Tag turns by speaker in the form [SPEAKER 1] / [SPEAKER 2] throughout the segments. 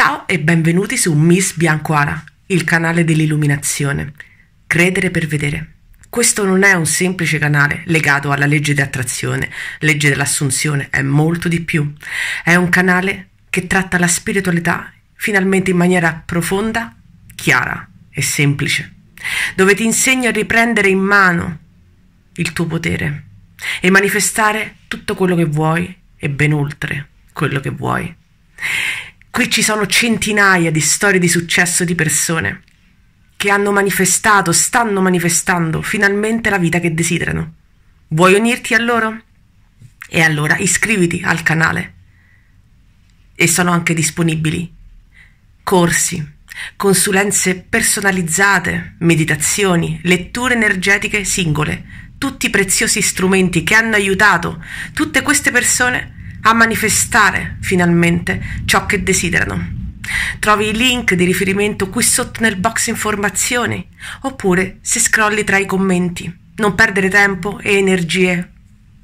[SPEAKER 1] Ciao e benvenuti su Miss Biancoala, il canale dell'illuminazione. Credere per vedere. Questo non è un semplice canale legato alla legge di attrazione, legge dell'assunzione, è molto di più. È un canale che tratta la spiritualità finalmente in maniera profonda, chiara e semplice, dove ti insegno a riprendere in mano il tuo potere e manifestare tutto quello che vuoi e ben oltre quello che vuoi. Qui ci sono centinaia di storie di successo di persone che hanno manifestato, stanno manifestando finalmente la vita che desiderano. Vuoi unirti a loro? E allora iscriviti al canale. E sono anche disponibili corsi, consulenze personalizzate, meditazioni, letture energetiche singole, tutti preziosi strumenti che hanno aiutato tutte queste persone a manifestare finalmente ciò che desiderano. Trovi i link di riferimento qui sotto nel box informazioni, oppure se scrolli tra i commenti. Non perdere tempo e energie,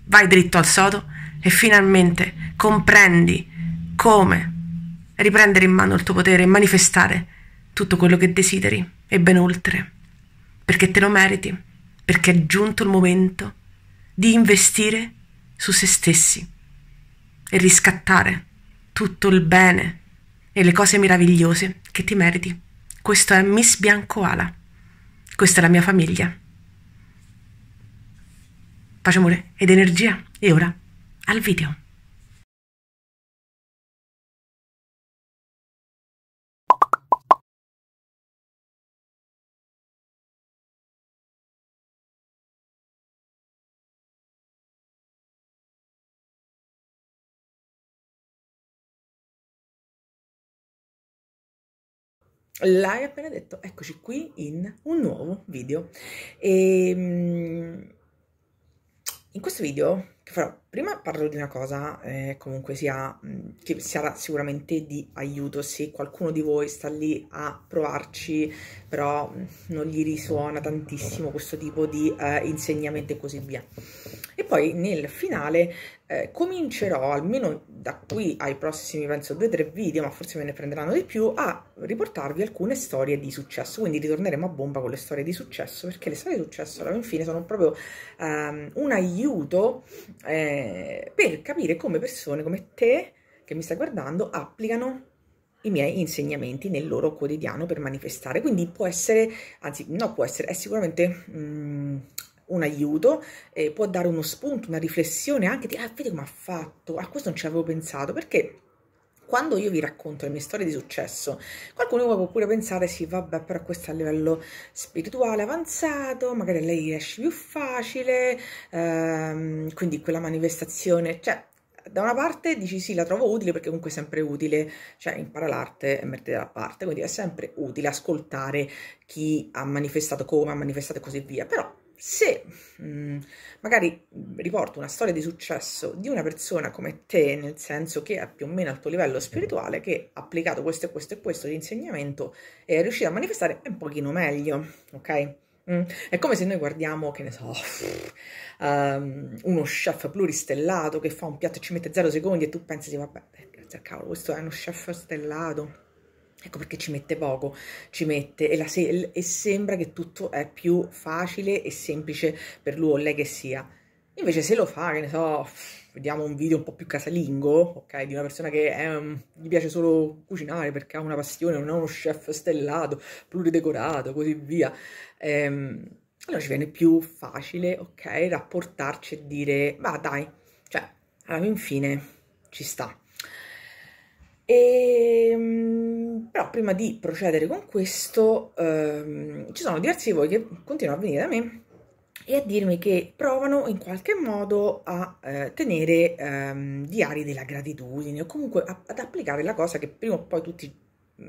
[SPEAKER 1] vai dritto al sodo e finalmente comprendi come riprendere in mano il tuo potere e manifestare tutto quello che desideri e ben oltre, perché te lo meriti, perché è giunto il momento di investire su se stessi e riscattare tutto il bene e le cose meravigliose che ti meriti. Questo è Miss Biancoala. Questa è la mia famiglia. Pace, amore ed energia. E ora al video. L'hai appena detto, eccoci qui in un nuovo video. In questo video che farò, prima parlo di una cosa comunque sia che sarà sicuramente di aiuto se qualcuno di voi sta lì a provarci, però non gli risuona tantissimo questo tipo di insegnamento e così via. E poi nel finale comincerò, almeno da qui ai prossimi, penso 2-3 video, ma forse me ne prenderanno di più, a riportarvi alcune storie di successo. Quindi ritorneremo a bomba con le storie di successo, perché le storie di successo alla fine sono proprio un aiuto per capire come persone come te, che mi stai guardando, applicano i miei insegnamenti nel loro quotidiano per manifestare. Quindi può essere, anzi no, può essere, è sicuramente un aiuto, può dare uno spunto, una riflessione anche di vedi come ha fatto, a questo non ci avevo pensato, perché quando io vi racconto le mie storie di successo, qualcuno può pure pensare, sì vabbè, però questo è a livello spirituale avanzato, magari a lei riesce più facile, quindi quella manifestazione, cioè da una parte dici sì, la trovo utile perché comunque è sempre utile, cioè impara l'arte e mettete da parte, quindi è sempre utile ascoltare chi ha manifestato, come ha manifestato e così via. Però se magari riporto una storia di successo di una persona come te, nel senso che è più o meno al tuo livello spirituale, che ha applicato questo e questo e questo di insegnamento e è riuscita a manifestare, è un pochino meglio, ok? È come se noi guardiamo, che ne so, uno chef pluristellato che fa un piatto e ci mette 0 secondi e tu pensi, sì, vabbè, grazie al cavolo, questo è uno chef stellato. Ecco perché ci mette poco, ci mette e sembra che tutto è più facile e semplice per lui o lei che sia. Invece se lo fa, che ne so, vediamo un video un po' più casalingo, ok, di una persona che gli piace solo cucinare perché ha una passione, non è uno chef stellato, pluridecorato, così via. Allora ci viene più facile, ok, rapportarci e dire, ma dai, cioè, alla fine ci sta. Però prima di procedere con questo, ci sono diversi di voi che continuano a venire da me e a dirmi che provano in qualche modo a tenere diari della gratitudine o comunque ad applicare la cosa che prima o poi tutti,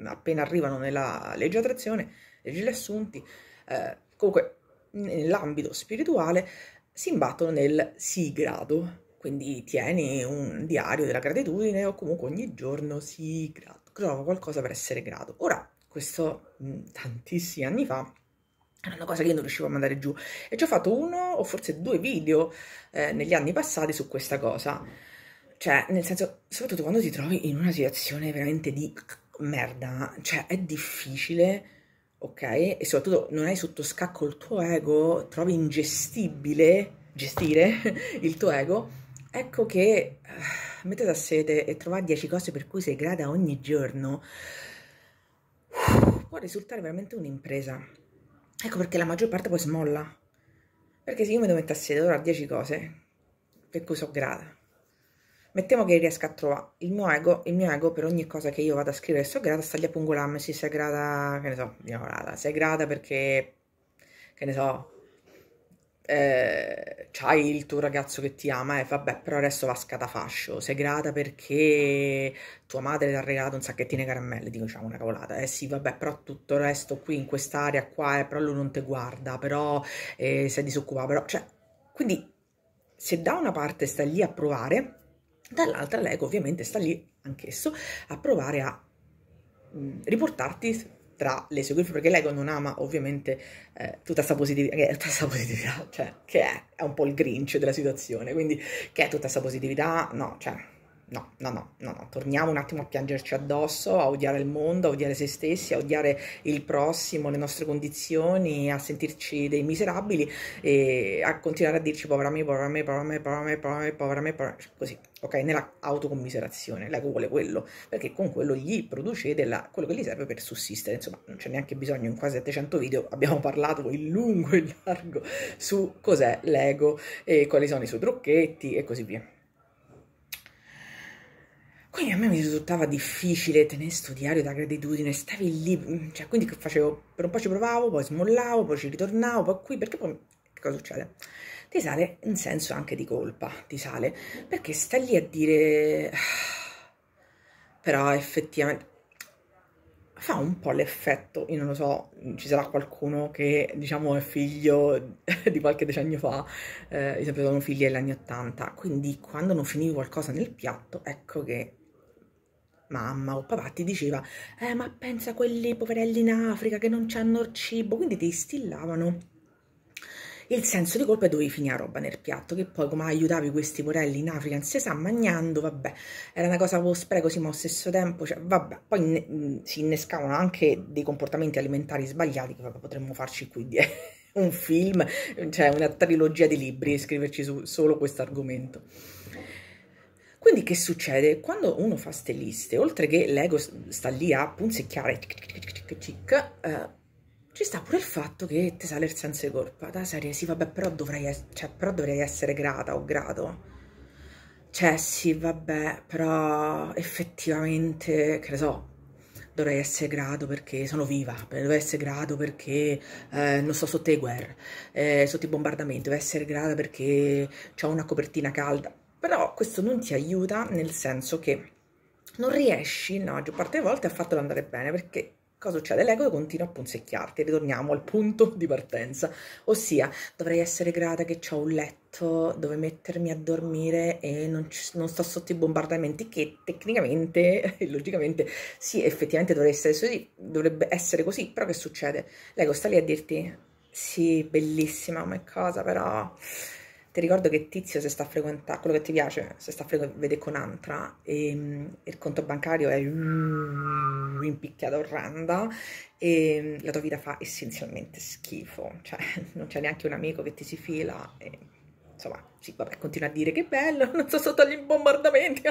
[SPEAKER 1] appena arrivano nella legge di attrazione, legge degli assunti, comunque nell'ambito spirituale, si imbattono nel sì grato. Quindi tieni un diario della gratitudine o comunque ogni giorno si trova qualcosa per essere grato. Ora, questo tantissimi anni fa, era una cosa che io non riuscivo a mandare giù e ci ho fatto uno o forse 2 video negli anni passati su questa cosa. Cioè, nel senso, soprattutto quando ti trovi in una situazione veramente di merda, cioè è difficile, ok? E soprattutto non hai sotto scacco il tuo ego, trovi ingestibile gestire il tuo ego, ecco che mettete a sede e trovare 10 cose per cui sei grata ogni giorno può risultare veramente un'impresa. Ecco perché la maggior parte poi smolla. Perché se io mi devo mettere a sedere ora a 10 cose per cui sono grata, mettiamo che riesca a trovare il mio ego per ogni cosa che io vado a scrivere, sto grata, sta lì a pungolarmi, sì, sei grata, che ne so, sei grata perché, che ne so, c'hai il tuo ragazzo che ti ama e vabbè, però adesso va a scatafascio, sei grata perché tua madre ti ha regalato un sacchettino di caramelle, dico, diciamo una cavolata, eh sì, vabbè, però tutto il resto qui in quest'area qua, però lui non ti guarda, però sei disoccupato, però, cioè, quindi se da una parte sta lì a provare, dall'altra l'ego ovviamente sta lì anch'esso a provare a riportarti tra le sue griffe, perché l'ego non ama ovviamente tutta questa positività, cioè che è un po' il Grinch della situazione, quindi che è tutta questa positività, no, cioè no, torniamo un attimo a piangerci addosso, a odiare il mondo, a odiare se stessi, a odiare il prossimo, le nostre condizioni, a sentirci dei miserabili e a continuare a dirci povera me, povera me, povera me, povera me, povera me, povera me, povera me, così, ok? Nella autocommiserazione, l'ego vuole quello, perché con quello gli produce quello che gli serve per sussistere, insomma, non c'è neanche bisogno, in quasi 700 video abbiamo parlato in lungo e in largo su cos'è l'ego e quali sono i suoi trucchetti e così via. Quindi a me mi risultava difficile tenere sto diario da gratitudine, stavi lì, cioè quindi che facevo? Per un po' ci provavo, poi smollavo, poi ci ritornavo, poi qui, perché poi che cosa succede? Ti sale un senso anche di colpa, ti sale, perché stai lì a dire, però effettivamente fa un po' l'effetto, io non lo so, ci sarà qualcuno che diciamo è figlio di qualche decennio fa, io sempre sono figli degli anni 80, quindi quando non finivi qualcosa nel piatto, ecco che mamma o papà ti diceva, ma pensa a quelli poverelli in Africa che non c'hanno il cibo, quindi ti instillavano il senso di colpa e dovevi finire roba nel piatto, che poi come aiutavi questi porelli in Africa non si sa mangiando, vabbè, era una cosa con spreco, sì, ma allo stesso tempo, cioè, vabbè, poi si innescavano anche dei comportamenti alimentari sbagliati, che vabbè, potremmo farci qui un film, cioè una trilogia di libri e scriverci su solo questo argomento. Quindi che succede? Quando uno fa ste liste, oltre che l'ego sta lì a punzecchiare, ci sta pure il fatto che ti sale il senso di colpa, da serie, sì vabbè, però dovrei essere grata o grato. Cioè sì vabbè, però effettivamente, che ne so, dovrei essere grato perché sono viva, dovrei essere grato perché non sto sotto le guerre, sotto i bombardamenti, dovrei essere grata perché ho una copertina calda. Però questo non ti aiuta nel senso che non riesci, no, la maggior parte delle volte a fartelo andare bene, perché cosa succede? L'ego continua a punzecchiarti, ritorniamo al punto di partenza, ossia dovrei essere grata che ho un letto dove mettermi a dormire e non sto sotto i bombardamenti, che tecnicamente e logicamente sì, effettivamente dovrebbe essere così, però che succede? L'ego sta lì a dirti sì, bellissima come cosa, però ti ricordo che Tizio se sta a frequentare, quello che ti piace, se sta a vedere con Antra e il conto bancario è impicchiata orrenda e la tua vita fa essenzialmente schifo, cioè non c'è neanche un amico che ti si fila e insomma, sì, vabbè, continua a dire che bello, non sto sotto gli bombardamenti,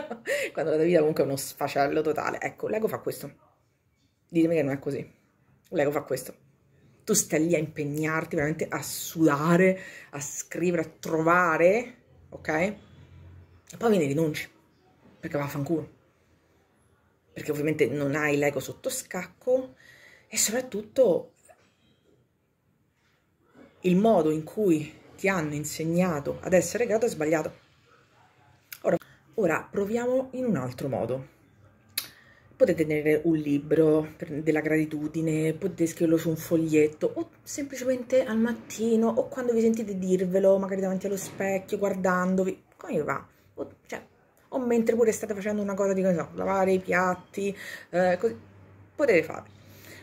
[SPEAKER 1] quando la tua vita comunque è uno sfacello totale. Ecco, l'ego fa questo. Ditemi che non è così. L'ego fa questo. Tu stai lì a impegnarti veramente a sudare, a scrivere, a trovare, ok? E poi vieni e rinunci, perché vaffanculo. Perché ovviamente non hai l'ego sotto scacco e soprattutto il modo in cui ti hanno insegnato ad essere grato è sbagliato. Ora proviamo in un altro modo. Potete tenere un libro della gratitudine, potete scriverlo su un foglietto o semplicemente al mattino o quando vi sentite dirvelo, magari davanti allo specchio, guardandovi, come va? O mentre pure state facendo una cosa di, so, lavare i piatti, così, potete farlo.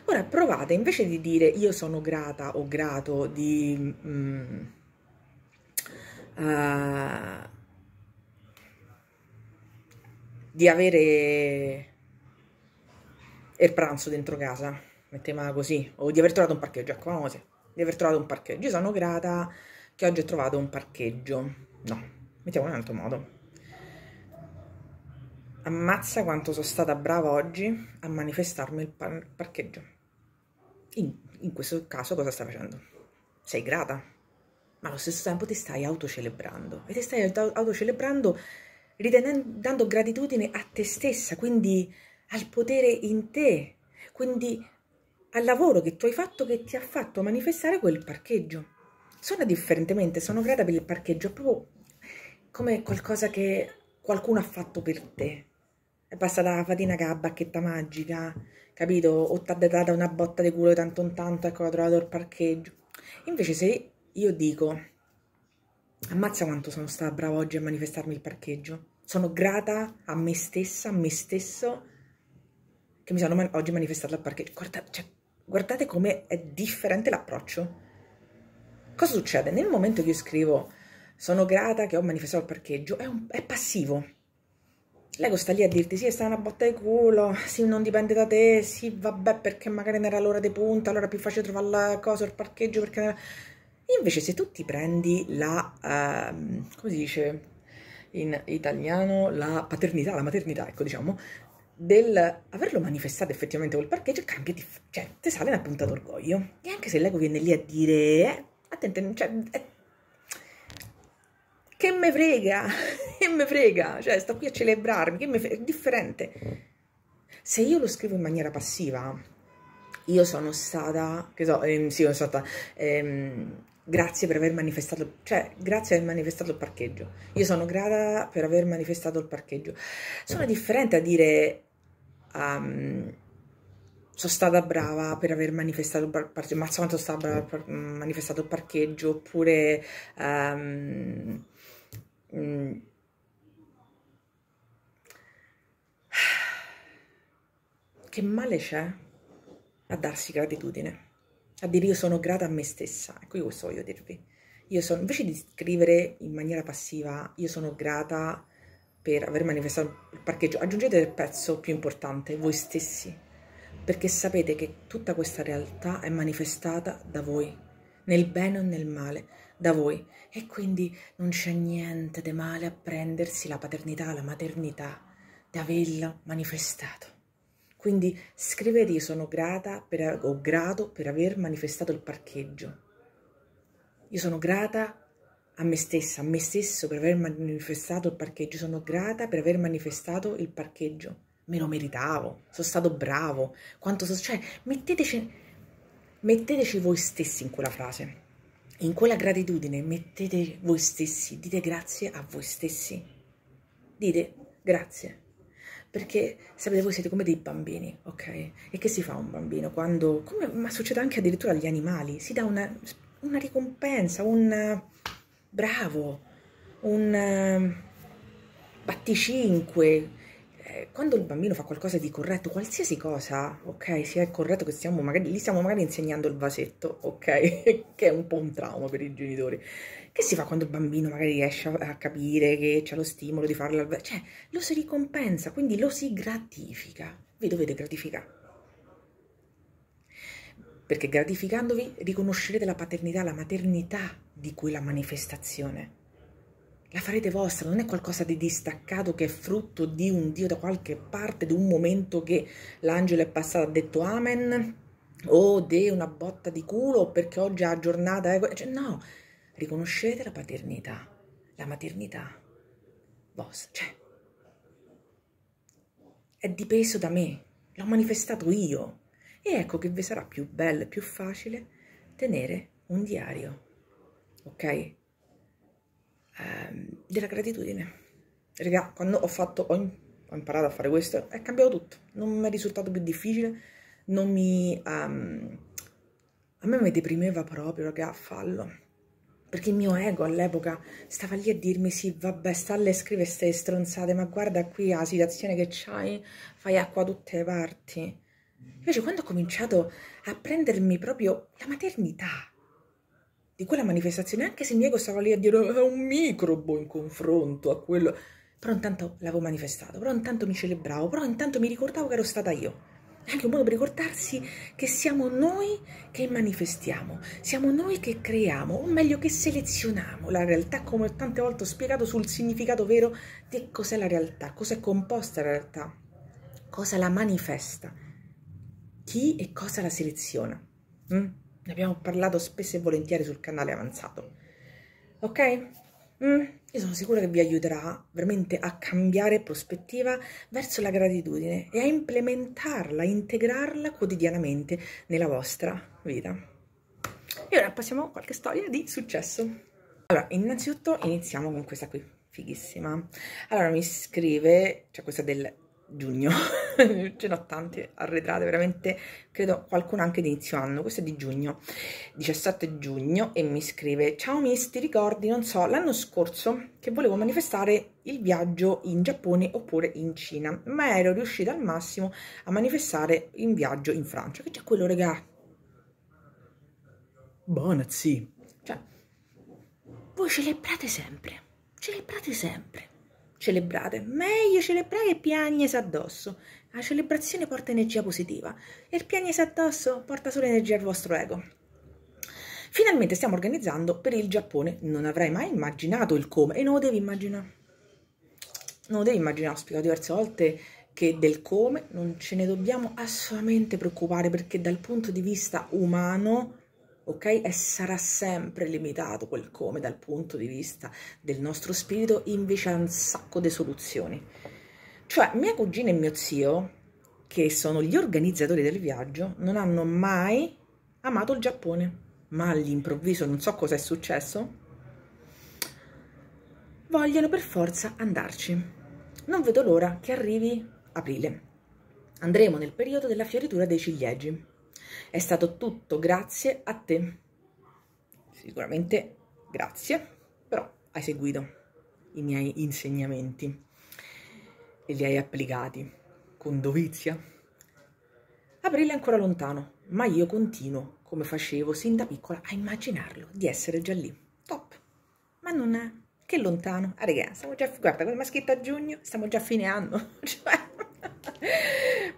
[SPEAKER 1] Ora provate, invece di dire io sono grata o grato uh, di avere il pranzo dentro casa, mettiamola così, o di aver trovato un parcheggio, ecco, vamos così, di aver trovato un parcheggio. Io sono grata che oggi ho trovato un parcheggio. No, mettiamo in un altro modo. Ammazza quanto sono stata brava oggi a manifestarmi il parcheggio. In questo caso cosa stai facendo? Sei grata, ma allo stesso tempo ti stai autocelebrando. E ti stai autocelebrando dando gratitudine a te stessa, quindi al potere in te, quindi al lavoro che tu hai fatto che ti ha fatto manifestare quel parcheggio. Suona differentemente, sono grata per il parcheggio, è proprio come qualcosa che qualcuno ha fatto per te. È passata la fatina che ha la bacchetta magica, capito? O ti ha data una botta di culo di tanto in tanto, ecco, ho trovato il parcheggio. Invece se io dico, ammazza quanto sono stata brava oggi a manifestarmi il parcheggio, sono grata a me stessa, a me stesso, che mi sono oggi manifestata il parcheggio. Guardate come è differente l'approccio. Cosa succede? Nel momento che io scrivo sono grata che ho manifestato il parcheggio, è passivo. L'ego sta lì a dirti sì, è stata una botta di culo, sì, non dipende da te, sì, vabbè, perché magari non era l'ora di punta, allora è più facile trovare la cosa, il parcheggio, perché era... Invece se tu ti prendi la, come si dice in italiano, la paternità, la maternità, ecco, diciamo, del averlo manifestato effettivamente quel parcheggio, cambia, cioè, ti sale una punta d'orgoglio. E anche se l'ego viene lì a dire, attente, cioè, che me frega, che me frega, cioè, sto qui a celebrarmi, che me frega, è differente. Se io lo scrivo in maniera passiva, io sono stata, che so, sì, sono stata, grazie per aver manifestato, cioè, grazie per aver manifestato il parcheggio. Io sono grata per aver manifestato il parcheggio. Sono differente a dire, sono stata brava per aver manifestato il parcheggio, mazza quanto sono stata brava per aver manifestato il parcheggio, oppure, che male c'è a darsi gratitudine, a dire io sono grata a me stessa. Ecco, io questo voglio dirvi. Io sono, invece di scrivere in maniera passiva, io sono grata per aver manifestato il parcheggio, aggiungete il pezzo più importante, voi stessi, perché sapete che tutta questa realtà è manifestata da voi, nel bene o nel male, da voi. E quindi non c'è niente di male a prendersi la paternità, la maternità, di averla manifestato. Quindi scrivete io sono grata o grato per aver manifestato il parcheggio. Io sono grata a me stessa, a me stesso per aver manifestato il parcheggio. Sono grata per aver manifestato il parcheggio. Me lo meritavo, sono stato bravo. Cioè, metteteci voi stessi in quella frase. In quella gratitudine mettete voi stessi, dite grazie a voi stessi. Dite grazie. Perché sapete, voi siete come dei bambini, ok? E che si fa un bambino quando, ma succede anche addirittura agli animali, si dà una ricompensa, un bravo, un batticinque. Quando il bambino fa qualcosa di corretto, qualsiasi cosa, ok, sia è corretto che gli stiamo magari insegnando il vasetto, ok? Che è un po' un trauma per i genitori. Che si fa quando il bambino magari riesce a capire che c'è lo stimolo di farlo? Cioè, lo si ricompensa, quindi lo si gratifica. Vi dovete gratificare. Perché gratificandovi riconoscerete la paternità, la maternità di quella manifestazione. La farete vostra, non è qualcosa di distaccato che è frutto di un Dio da qualche parte, di un momento che l'angelo è passato e ha detto amen, o di una botta di culo, o perché oggi è la giornata, cioè, no, riconoscete la paternità, la maternità vostra, cioè, è dipeso da me, l'ho manifestato io, e ecco che vi sarà più bello e più facile tenere un diario, ok? Della gratitudine. Raga, quando ho imparato a fare questo, è cambiato tutto. Non mi è risultato più difficile, non mi... a me mi deprimeva proprio, raga, a farlo. Perché il mio ego all'epoca stava lì a dirmi, sì, vabbè, stalle a scrivere queste stronzate, ma guarda qui la situazione che c'hai, fai acqua da tutte le parti. Invece quando ho cominciato a prendermi proprio la maternità, di quella manifestazione, anche se il mio ego stava lì a dire è un microbo in confronto a quello, però intanto l'avevo manifestato, però intanto mi celebravo, però intanto mi ricordavo che ero stata io. è anche un modo per ricordarsi che siamo noi che manifestiamo, siamo noi che creiamo, o meglio che selezioniamo la realtà, come tante volte ho spiegato sul significato vero di cos'è la realtà, cosa è composta la realtà, cosa la manifesta, chi e cosa la seleziona. Ne abbiamo parlato spesso e volentieri sul canale avanzato. Ok? Io sono sicura che vi aiuterà veramente a cambiare prospettiva verso la gratitudine e a implementarla, a integrarla quotidianamente nella vostra vita. E ora passiamo a qualche storia di successo. Allora, innanzitutto iniziamo con questa qui, fighissima. Allora, mi scrive, cioè questa del giugno, ce n'ho tante arretrate, veramente, credo qualcuna anche di inizio anno, questa è di giugno, 17 giugno, e mi scrive: ciao Miss, ti ricordi, non so, l'anno scorso che volevo manifestare il viaggio in Giappone oppure in Cina, ma ero riuscita al massimo a manifestare un viaggio in Francia, che già quello, regà, buona, sì, cioè, voi celebrate sempre, meglio celebrare che piagnesi addosso. La celebrazione porta energia positiva e il piagnesi addosso porta solo energia al vostro ego. Finalmente stiamo organizzando per il Giappone. Non avrei mai immaginato il come, e non lo devi immaginare. Non lo devi immaginare, ho spiegato diverse volte che del come non ce ne dobbiamo assolutamente preoccupare, perché dal punto di vista umano, ok, e sarà sempre limitato quel come, dal punto di vista del nostro spirito invece ha un sacco di soluzioni. Cioè, mia cugina e mio zio, che sono gli organizzatori del viaggio, non hanno mai amato il Giappone, ma all'improvviso, non so cosa è successo, vogliono per forza andarci. Non vedo l'ora che arrivi aprile. Andremo nel periodo della fioritura dei ciliegi. È stato tutto grazie a te. Sicuramente grazie, però hai seguito i miei insegnamenti e li hai applicati con dovizia. Aprile è ancora lontano, ma io continuo, come facevo sin da piccola, a immaginarlo, di essere già lì. Top! Ma non è che lontano. Ah, raga, stiamo già, guarda, come mi ha scritto a giugno, stiamo già a fine anno. Cioè,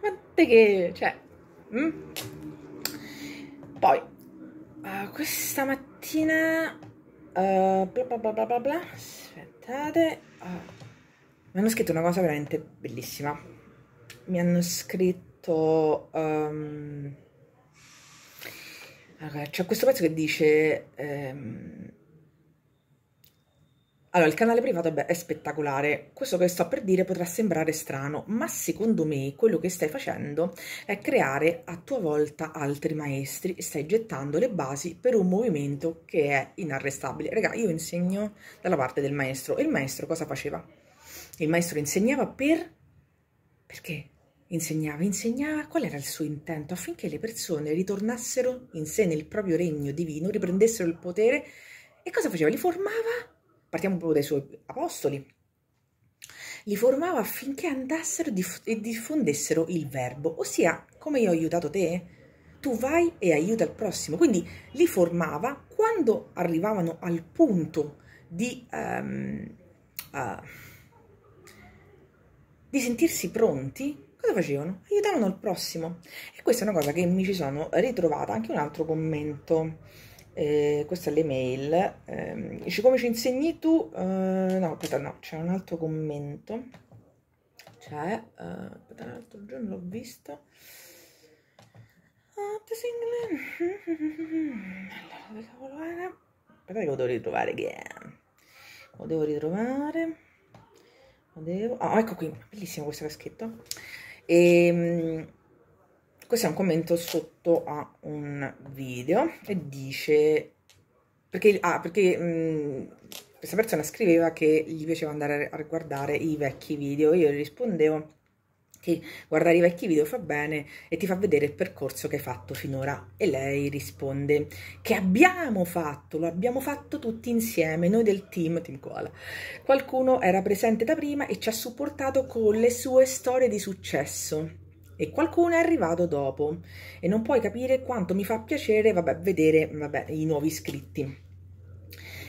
[SPEAKER 1] ma te che, cioè... Poi, questa mattina, bla bla bla bla bla bla, aspettate, mi hanno scritto una cosa veramente bellissima. Mi hanno scritto, allora, c'è questo pezzo che dice, allora, il canale privato è spettacolare, questo che sto per dire potrà sembrare strano, ma secondo me quello che stai facendo è creare a tua volta altri maestri e stai gettando le basi per un movimento che è inarrestabile. Raga, io insegno dalla parte del maestro, e il maestro cosa faceva? Il maestro insegnava perché? Insegnava qual era il suo intento, affinché le persone ritornassero in sé nel proprio regno divino, riprendessero il potere. E cosa faceva? Li formava. Partiamo proprio dai suoi apostoli, li formava affinché andassero e diffondessero il verbo, ossia, come io ho aiutato te, tu vai e aiuta il prossimo. Quindi li formava. Quando arrivavano al punto di sentirsi pronti, cosa facevano? Aiutavano il prossimo. E questa è una cosa che mi ci sono ritrovata, anche un altro commento. Questa è l'email, dice: come ci insegni tu? No, aspetta, no, c'è un altro commento, c'è, aspetta, l'altro giorno l'ho visto, allora, dove cavolo era? Aspetta che lo devo ritrovare, ecco qui, bellissimo questo che ha scritto. Questo è un commento sotto a un video e dice, perché questa persona scriveva che gli piaceva andare a guardare i vecchi video. Io gli rispondevo che guardare i vecchi video fa bene e ti fa vedere il percorso che hai fatto finora, e lei risponde che lo abbiamo fatto tutti insieme, noi del team Koala. Qualcuno era presente da prima e ci ha supportato con le sue storie di successo, e qualcuno è arrivato dopo, e non puoi capire quanto mi fa piacere, vedere i nuovi iscritti.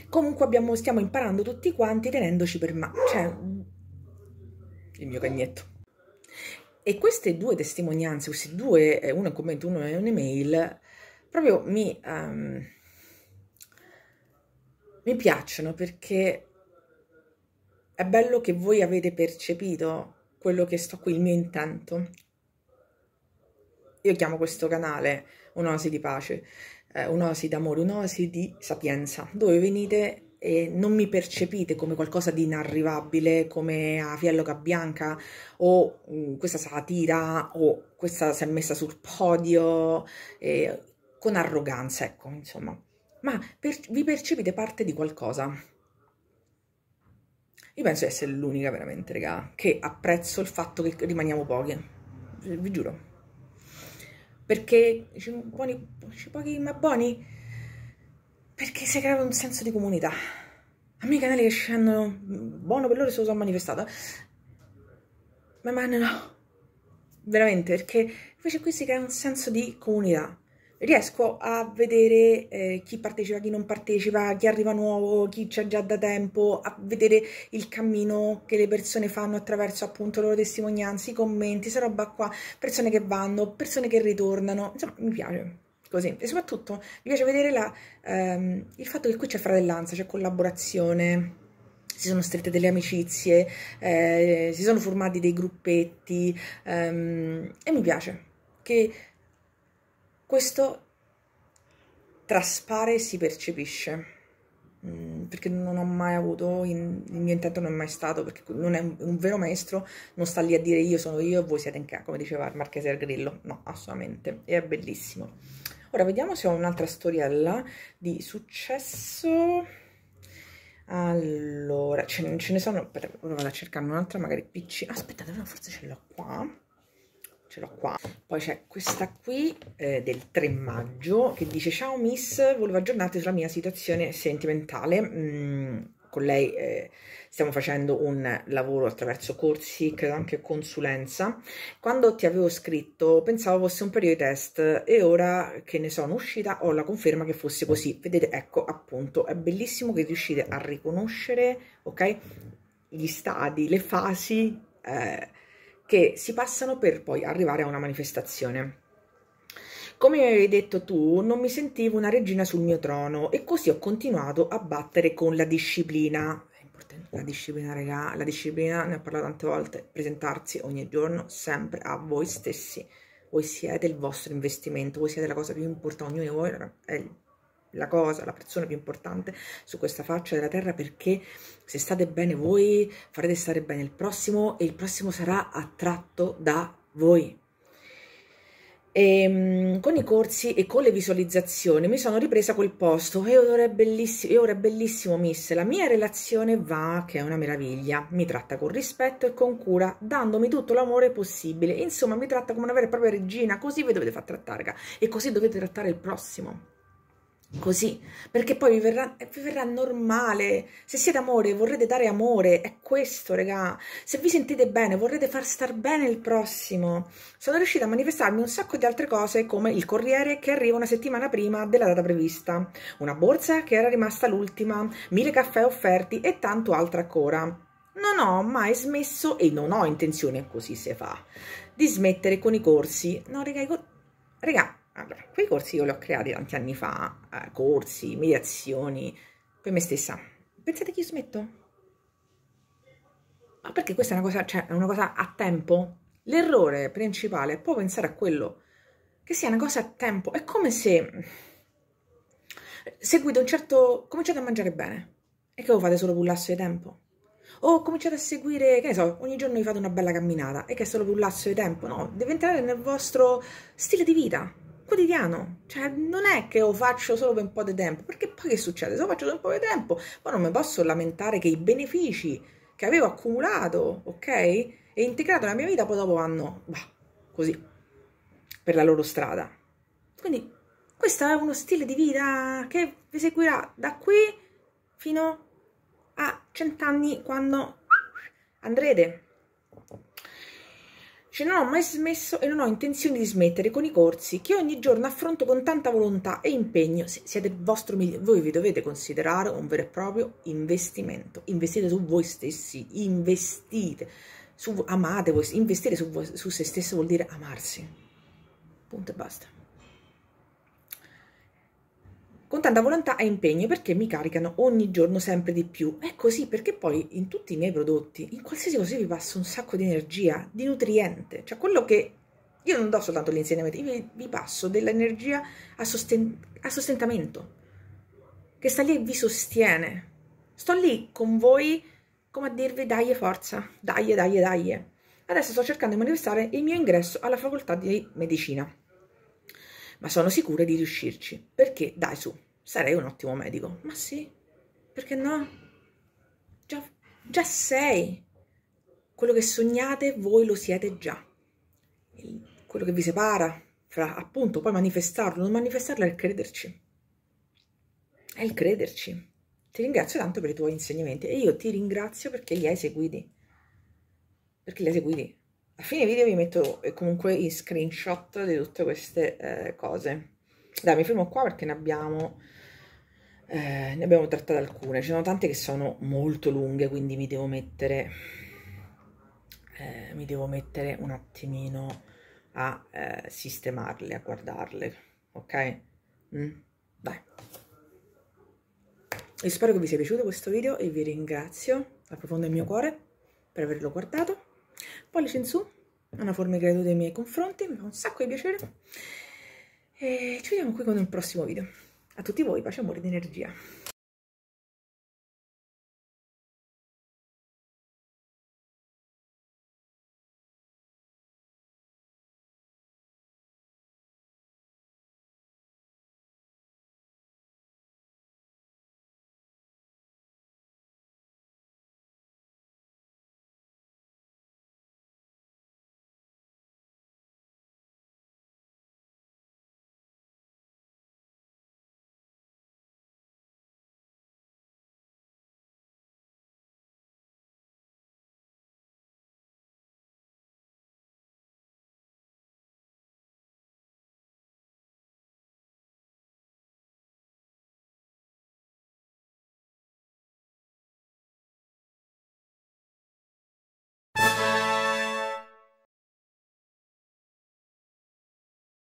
[SPEAKER 1] Comunque stiamo imparando tutti quanti tenendoci per mano, cioè il mio cagnetto. E queste due testimonianze, questi due, uno è un commento, uno è un'email, proprio mi piacciono, perché è bello che voi avete percepito quello che sto qui, il mio intento. Io chiamo questo canale un'oasi di pace, un'oasi d'amore, un'oasi di sapienza, dove venite e non mi percepite come qualcosa di inarrivabile, come a Fielloca Bianca, o questa satira, o questa si è messa sul podio, con arroganza, ecco, insomma. Ma vi percepite parte di qualcosa. Io penso di essere l'unica veramente, raga, che apprezzo il fatto che rimaniamo pochi, vi giuro. Perché buoni, pochi ma buoni, perché si crea un senso di comunità. A me i canali che scendono, buono per loro se lo sono manifestata, ma no, veramente, perché invece qui si crea un senso di comunità. Riesco a vedere chi partecipa, chi non partecipa, chi arriva nuovo, chi c'è già da tempo, a vedere il cammino che le persone fanno attraverso appunto le loro testimonianze, i commenti, questa roba qua, persone che vanno, persone che ritornano, insomma mi piace così. E soprattutto mi piace vedere il fatto che qui c'è fratellanza, c'è collaborazione, si sono strette delle amicizie, si sono formati dei gruppetti, e mi piace che questo traspare e si percepisce, perché non ho mai avuto, il mio intento non è mai stato, perché non è un vero maestro, non sta lì a dire io sono io e voi siete in ca, come diceva il Marchese del Grillo, no, assolutamente, e è bellissimo. Ora vediamo se ho un'altra storiella di successo. Allora, ce ne sono, ora vado a cercare un'altra magari piccina, aspettate, no, forse ce l'ho qua. Ce l'ho qua. Poi c'è questa qui del 3 maggio che dice: ciao miss, volevo aggiornarti sulla mia situazione sentimentale. Con lei stiamo facendo un lavoro attraverso corsi, credo anche consulenza. Quando ti avevo scritto pensavo fosse un periodo di test, e ora che ne sono uscita ho la conferma che fosse così. Vedete, ecco, appunto, è bellissimo che riuscite a riconoscere, ok, gli stadi, le fasi che si passano per poi arrivare a una manifestazione. Come mi avevi detto tu, non mi sentivo una regina sul mio trono, e così ho continuato a battere con la disciplina. È importante la disciplina, raga, la disciplina, ne ho parlato tante volte, presentarsi ogni giorno sempre a voi stessi. Voi siete il vostro investimento, voi siete la cosa più importante, ognuno di voi è la cosa, la persona più importante su questa faccia della terra, perché se state bene voi farete stare bene il prossimo, e il prossimo sarà attratto da voi. E con i corsi e con le visualizzazioni mi sono ripresa quel posto, e ora è bellissimo miss, la mia relazione va che è una meraviglia, mi tratta con rispetto e con cura, dandomi tutto l'amore possibile, insomma mi tratta come una vera e propria regina, così vi dovete far trattare, e così dovete trattare il prossimo. Così, perché poi vi verrà normale. Se siete amore, vorrete dare amore, è questo, regà. Se vi sentite bene, vorrete far star bene il prossimo. Sono riuscita a manifestarmi un sacco di altre cose, come il corriere che arriva una settimana prima della data prevista, una borsa che era rimasta l'ultima, 1000 caffè offerti e tanto altro ancora. Non ho mai smesso, e non ho intenzione, così si fa, di smettere con i corsi. No, regà, allora, quei corsi io li ho creati tanti anni fa, corsi, mediazioni, per me stessa. Pensate che io smetto? Ma perché questa è una cosa, cioè, è una cosa a tempo? L'errore principale è proprio pensare a quello, che sia una cosa a tempo. È come se seguite un certo, cominciate a mangiare bene, e che lo fate solo per un lasso di tempo? O cominciate a seguire, che ne so, ogni giorno vi fate una bella camminata, e che è solo per un lasso di tempo? No, deve entrare nel vostro stile di vita quotidiano. Cioè, non è che lo faccio solo per un po' di tempo, perché poi che succede? Se lo faccio per un po' di tempo, poi non mi posso lamentare che i benefici che avevo accumulato, ok, e integrato nella mia vita, poi dopo vanno, bah, così, per la loro strada. Quindi questo è uno stile di vita che vi seguirà da qui fino a 100 anni, quando andrete. Cioè, non ho mai smesso e non ho intenzione di smettere con i corsi che ogni giorno affronto con tanta volontà e impegno. Siete il vostro migliore, voi vi dovete considerare un vero e proprio investimento. Investite su voi stessi, investite amate, investire su se stesso vuol dire amarsi, punto e basta. Con tanta volontà e impegno, perché mi caricano ogni giorno sempre di più. È così, perché poi in tutti i miei prodotti, in qualsiasi cosa vi passo un sacco di energia, di nutriente, cioè quello che io non do soltanto l'insegnamento, io vi passo dell'energia a sostentamento, che sta lì e vi sostiene. Sto lì con voi come a dirvi dai forza, dai. Adesso sto cercando di manifestare il mio ingresso alla facoltà di medicina, ma sono sicura di riuscirci, perché dai su, sarei un ottimo medico. Ma sì, perché no? Già sei. Quello che sognate voi lo siete già. Quello che vi separa fra appunto poi manifestarlo, non manifestarlo è il crederci. È il crederci. Ti ringrazio tanto per i tuoi insegnamenti e io ti ringrazio perché li hai seguiti. Perché li hai seguiti. A fine video vi metto comunque i screenshot di tutte queste cose. Dai, mi fermo qua perché ne abbiamo trattate alcune. Ci sono tante che sono molto lunghe, quindi mi devo mettere un attimino a sistemarle, a guardarle, ok? Dai. Io spero che vi sia piaciuto questo video e vi ringrazio dal profondo del mio cuore per averlo guardato. Pollice in su, è una forma di gratitudine nei miei confronti, mi fa un sacco di piacere. E ci vediamo qui con un prossimo video. A tutti voi, pace, amore ed energia.